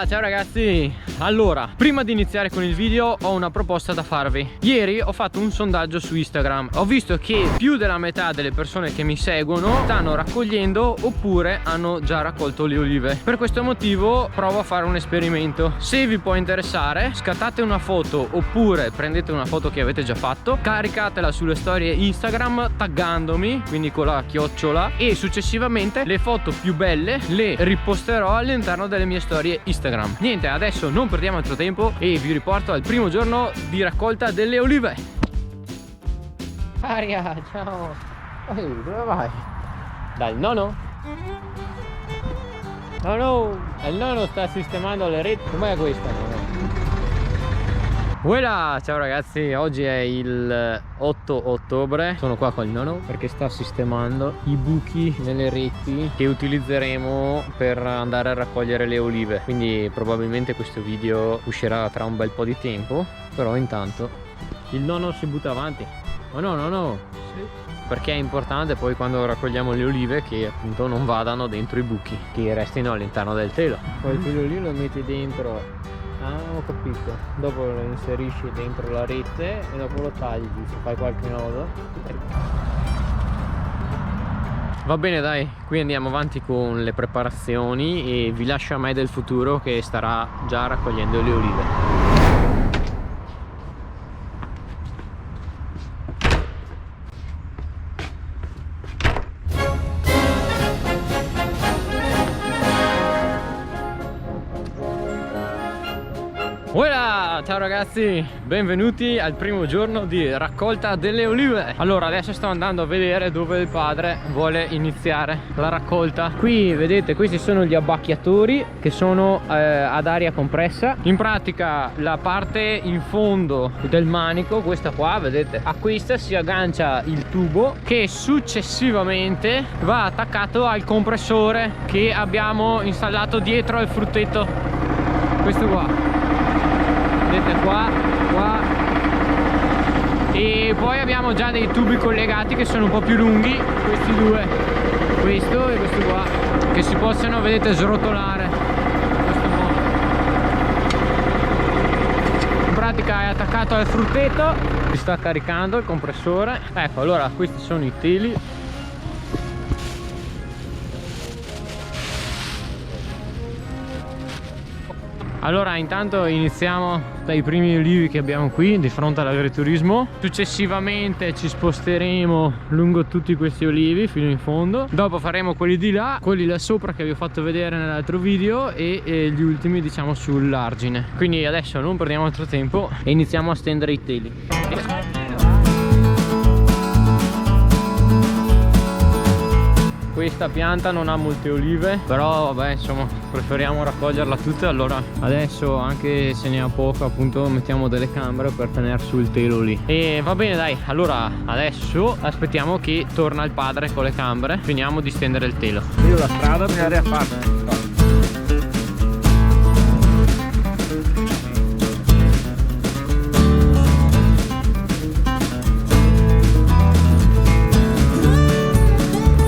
Ciao ragazzi! Allora, prima di iniziare con il video ho una proposta da farvi. Ieri ho fatto un sondaggio su Instagram. Ho visto che più della metà delle persone che mi seguono stanno raccogliendo oppure hanno già raccolto le olive. Per questo motivo provo a fare un esperimento. Se vi può interessare, scattate una foto oppure prendete una foto che avete già fatto, caricatela sulle storie Instagram taggandomi, quindi con la chiocciola, e successivamente le foto più belle le riposterò all'interno delle mie storie Instagram. Niente, adesso non perdiamo altro tempo e vi riporto al primo giorno di raccolta delle olive. Aria, ciao. Ehi, dove vai? Dal nonno? No, il nonno sta sistemando le reti. Com'è questa? Voilà, ciao ragazzi, oggi è il 8 ottobre, sono qua con il nonno perché sta sistemando i buchi nelle reti che utilizzeremo per andare a raccogliere le olive. Quindi probabilmente questo video uscirà tra un bel po' di tempo, però intanto il nonno si butta avanti. Oh no, sì. Perché è importante poi quando raccogliamo le olive che appunto non vadano dentro i buchi, che restino all'interno del telo. Poi il filo lì lo metti dentro. Ah, ho capito. Dopo lo inserisci dentro la rete e dopo lo tagli, se fai qualche nodo. Va bene, dai, qui andiamo avanti con le preparazioni e vi lascio a me del futuro che starà già raccogliendo le olive. Voilà, ciao ragazzi, benvenuti al primo giorno di raccolta delle olive. Allora adesso sto andando a vedere dove il padre vuole iniziare la raccolta. Qui vedete, questi sono gli abbacchiatori che sono ad aria compressa. In pratica la parte in fondo del manico, questa qua, vedete, a questa si aggancia il tubo che successivamente va attaccato al compressore che abbiamo installato dietro al frutteto. Questo qua, vedete, qua e poi abbiamo già dei tubi collegati che sono un po' più lunghi, questi due, questo e questo qua, che si possono, vedete, srotolare in questo modo. In pratica è attaccato al frutteto, si sta caricando il compressore. Ecco, allora questi sono i teli. Allora intanto iniziamo dai primi olivi che abbiamo qui di fronte all'agriturismo. Successivamente ci sposteremo lungo tutti questi olivi fino in fondo. Dopo faremo quelli di là, quelli là sopra che vi ho fatto vedere nell'altro video e gli ultimi diciamo sull'argine. Quindi adesso non perdiamo altro tempo e iniziamo a stendere i teli. Questa pianta non ha molte olive, però vabbè, insomma, preferiamo raccoglierla tutta. Allora adesso, anche se ne ha poco, appunto mettiamo delle camere per tenere sul telo lì. E va bene, dai, allora adesso aspettiamo che torna il padre con le camere, finiamo di stendere il telo. Io la strada bisogna riaffarla.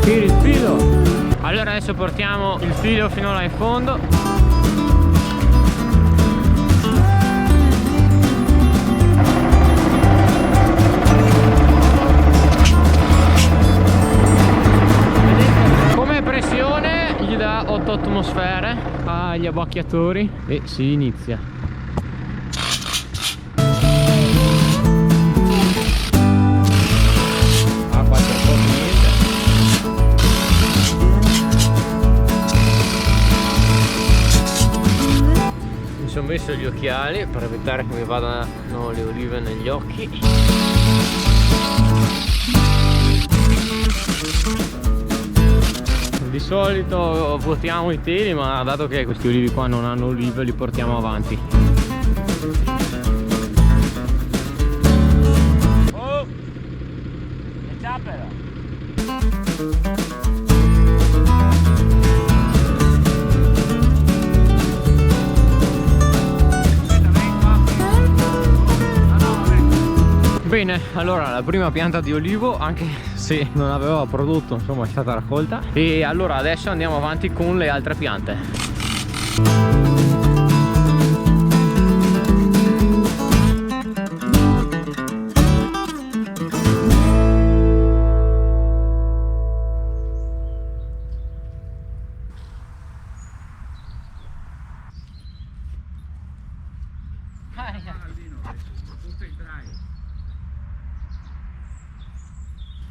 Il filo. Allora adesso portiamo il filo fino là in fondo. Vedete? Come pressione gli dà 8 atmosfere agli abbacchiatori e si inizia. Ho messo gli occhiali per evitare che mi vadano le olive negli occhi. Di solito vuotiamo i teli, ma dato che questi olivi qua non hanno olive li portiamo avanti. Oh! E ciapela! Bene, allora la prima pianta di olivo, anche se non aveva prodotto, insomma è stata raccolta. E allora adesso andiamo avanti con le altre piante.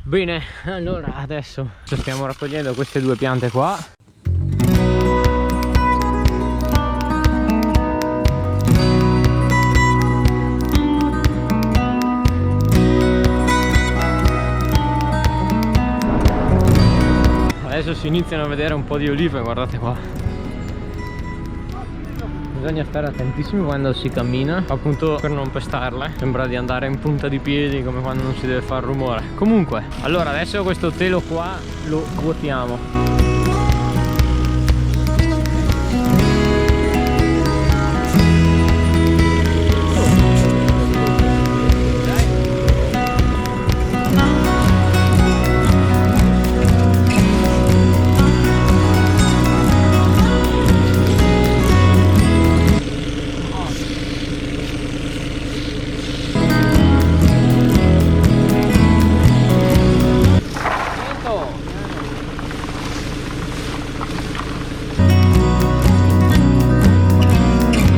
Bene, allora adesso stiamo raccogliendo queste due piante qua. Adesso si iniziano a vedere un po' di olive, guardate qua. Bisogna stare attentissimi quando si cammina, appunto per non pestarle. Sembra di andare in punta di piedi come quando non si deve fare rumore. Comunque, allora adesso questo telo qua lo vuotiamo.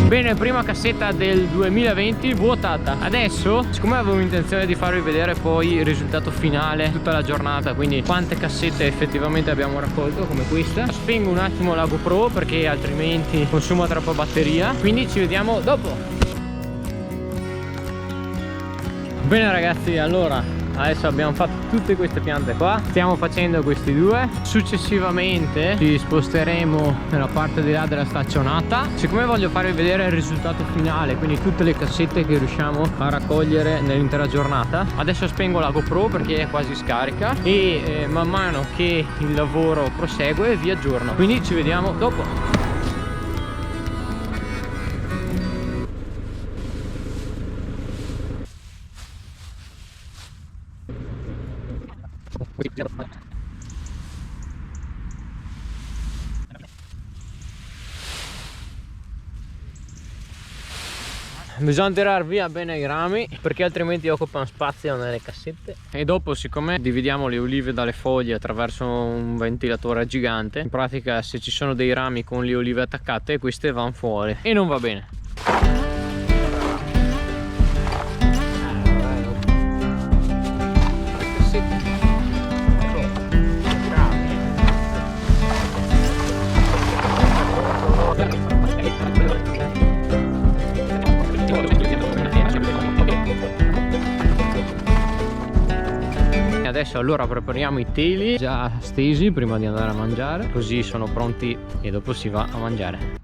Bene, prima cassetta del 2020 vuotata. Adesso, siccome avevo intenzione di farvi vedere poi il risultato finale tutta la giornata, quindi quante cassette effettivamente abbiamo raccolto come questa, spengo un attimo la GoPro perché altrimenti consuma troppa batteria, quindi ci vediamo dopo. Bene ragazzi, allora adesso abbiamo fatto tutte queste piante qua, stiamo facendo questi due, successivamente ci sposteremo nella parte di là della staccionata. Siccome voglio farvi vedere il risultato finale, quindi tutte le cassette che riusciamo a raccogliere nell'intera giornata, adesso spengo la GoPro perché è quasi scarica e man mano che il lavoro prosegue vi aggiorno, quindi ci vediamo dopo. Bisogna tirare via bene i rami perché altrimenti occupano spazio nelle cassette. E dopo, siccome dividiamo le olive dalle foglie attraverso un ventilatore gigante, in pratica se ci sono dei rami con le olive attaccate, queste vanno fuori e non va bene. Adesso allora prepariamo i teli già stesi prima di andare a mangiare, così sono pronti e dopo si va a mangiare.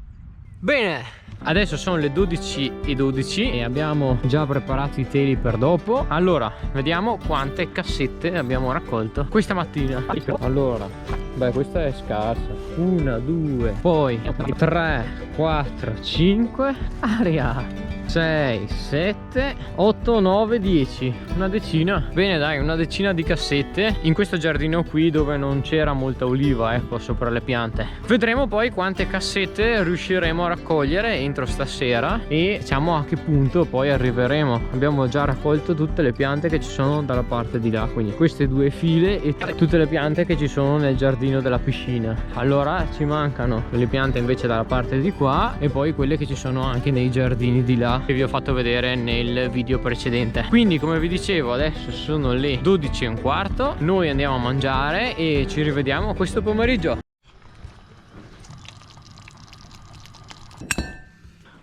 Bene, adesso sono le 12:12 e abbiamo già preparato i teli per dopo. Allora, vediamo quante cassette abbiamo raccolto questa mattina. Allora, beh, questa è scarsa. 1, 2, poi 3, 4, 5, aria. 6, 7, 8, 9, 10, una decina. Bene dai, una decina di cassette in questo giardino qui dove non c'era molta oliva, ecco, sopra le piante. Vedremo poi quante cassette riusciremo a raccogliere entro stasera e diciamo a che punto poi arriveremo. Abbiamo già raccolto tutte le piante che ci sono dalla parte di là, quindi queste due file e tutte le piante che ci sono nel giardino della piscina. Allora ci mancano le piante invece dalla parte di qua e poi quelle che ci sono anche nei giardini di là che vi ho fatto vedere nel video precedente. Quindi come vi dicevo adesso sono le 12:15, noi andiamo a mangiare e ci rivediamo questo pomeriggio.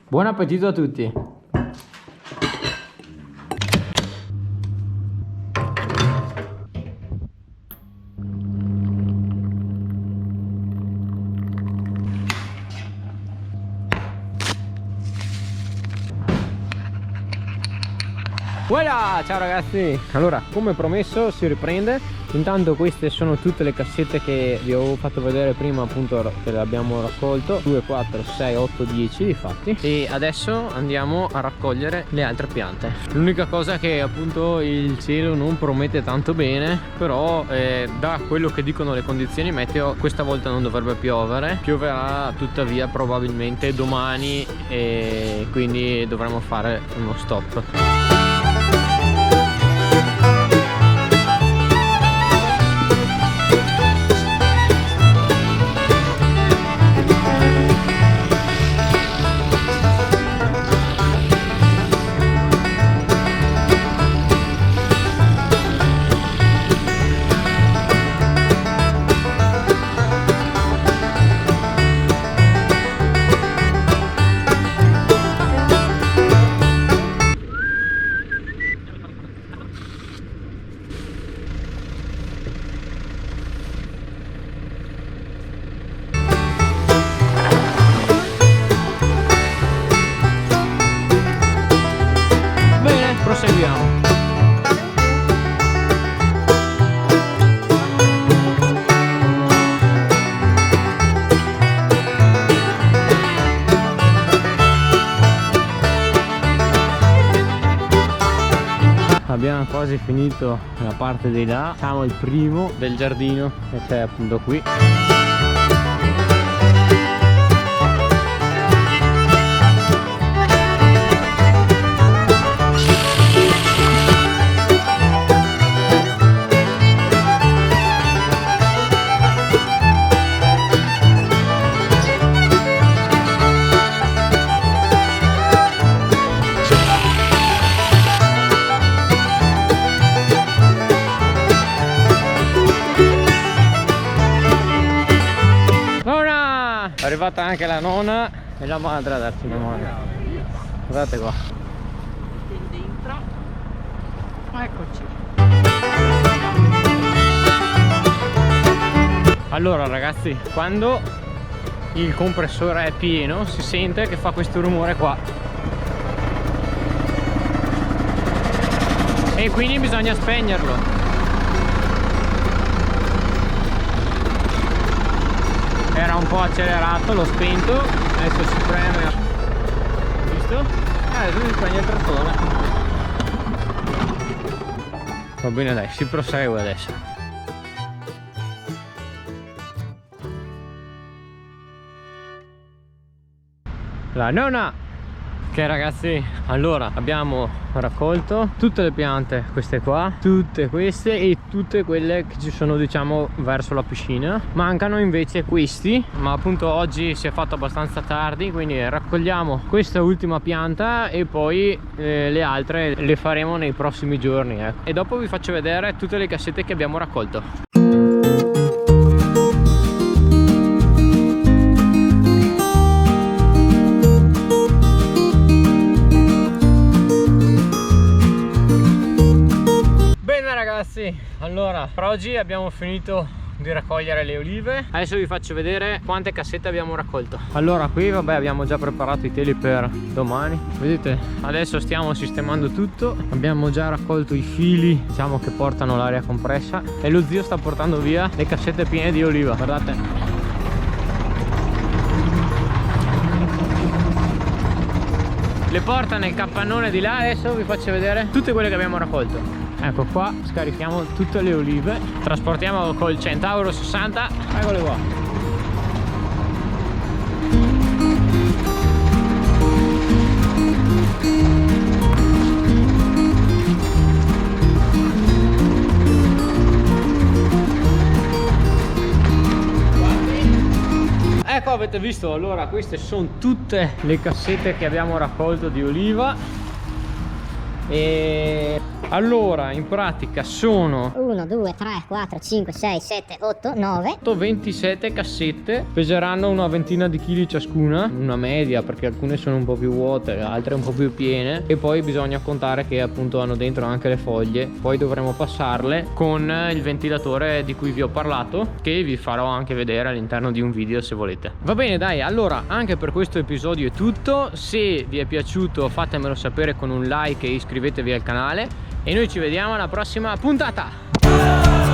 Buon appetito a tutti. Voilà, ciao ragazzi. Allora, come promesso si riprende. Intanto queste sono tutte le cassette che vi avevo fatto vedere prima, appunto, che le abbiamo raccolto. 2, 4, 6, 8, 10 difatti. E adesso andiamo a raccogliere le altre piante. L'unica cosa che appunto il cielo non promette tanto bene, però da quello che dicono le condizioni meteo questa volta non dovrebbe piovere. Pioverà tuttavia probabilmente domani e quindi dovremo fare uno stop. abbiamo quasi finito la parte di là. Siamo il primo del giardino che c'è appunto qui. È arrivata anche la nonna e la madre a darci una mano. Guardate qua. Dentro. Eccoci. Allora ragazzi, quando il compressore è pieno si sente che fa questo rumore qua. E quindi bisogna spegnerlo. Era un po' accelerato, l'ho spento, adesso si preme, visto? Adesso si spegne il trattore. Va bene dai, si prosegue adesso. La nonna! Ok ragazzi, allora abbiamo raccolto tutte le piante, queste qua, tutte queste e tutte quelle che ci sono diciamo verso la piscina. Mancano invece questi, ma appunto oggi si è fatto abbastanza tardi, quindi raccogliamo questa ultima pianta e poi le altre le faremo nei prossimi giorni, E dopo vi faccio vedere tutte le cassette che abbiamo raccolto. Ragazzi, allora per oggi abbiamo finito di raccogliere le olive. Adesso vi faccio vedere quante cassette abbiamo raccolto. Allora qui vabbè abbiamo già preparato i teli per domani. Vedete, adesso stiamo sistemando tutto. Abbiamo già raccolto i fili diciamo che portano l'aria compressa e lo zio sta portando via le cassette piene di oliva. Guardate, le porta nel capannone di là. Adesso vi faccio vedere tutte quelle che abbiamo raccolto. Ecco qua, scarichiamo tutte le olive, trasportiamo col Centauro 60, eccole qua. Ecco, avete visto, allora queste sono tutte le cassette che abbiamo raccolto di oliva. E allora in pratica sono 1, 2, 3, 4, 5, 6, 7, 8, 9 27 cassette, peseranno una ventina di chili ciascuna, una media perché alcune sono un po' più vuote, altre un po' più piene, e poi bisogna contare che appunto hanno dentro anche le foglie. Poi dovremo passarle con il ventilatore di cui vi ho parlato, che vi farò anche vedere all'interno di un video se volete. Va bene dai, allora anche per questo episodio è tutto. Se vi è piaciuto fatemelo sapere con un like e iscrivetevi al canale e noi ci vediamo alla prossima puntata.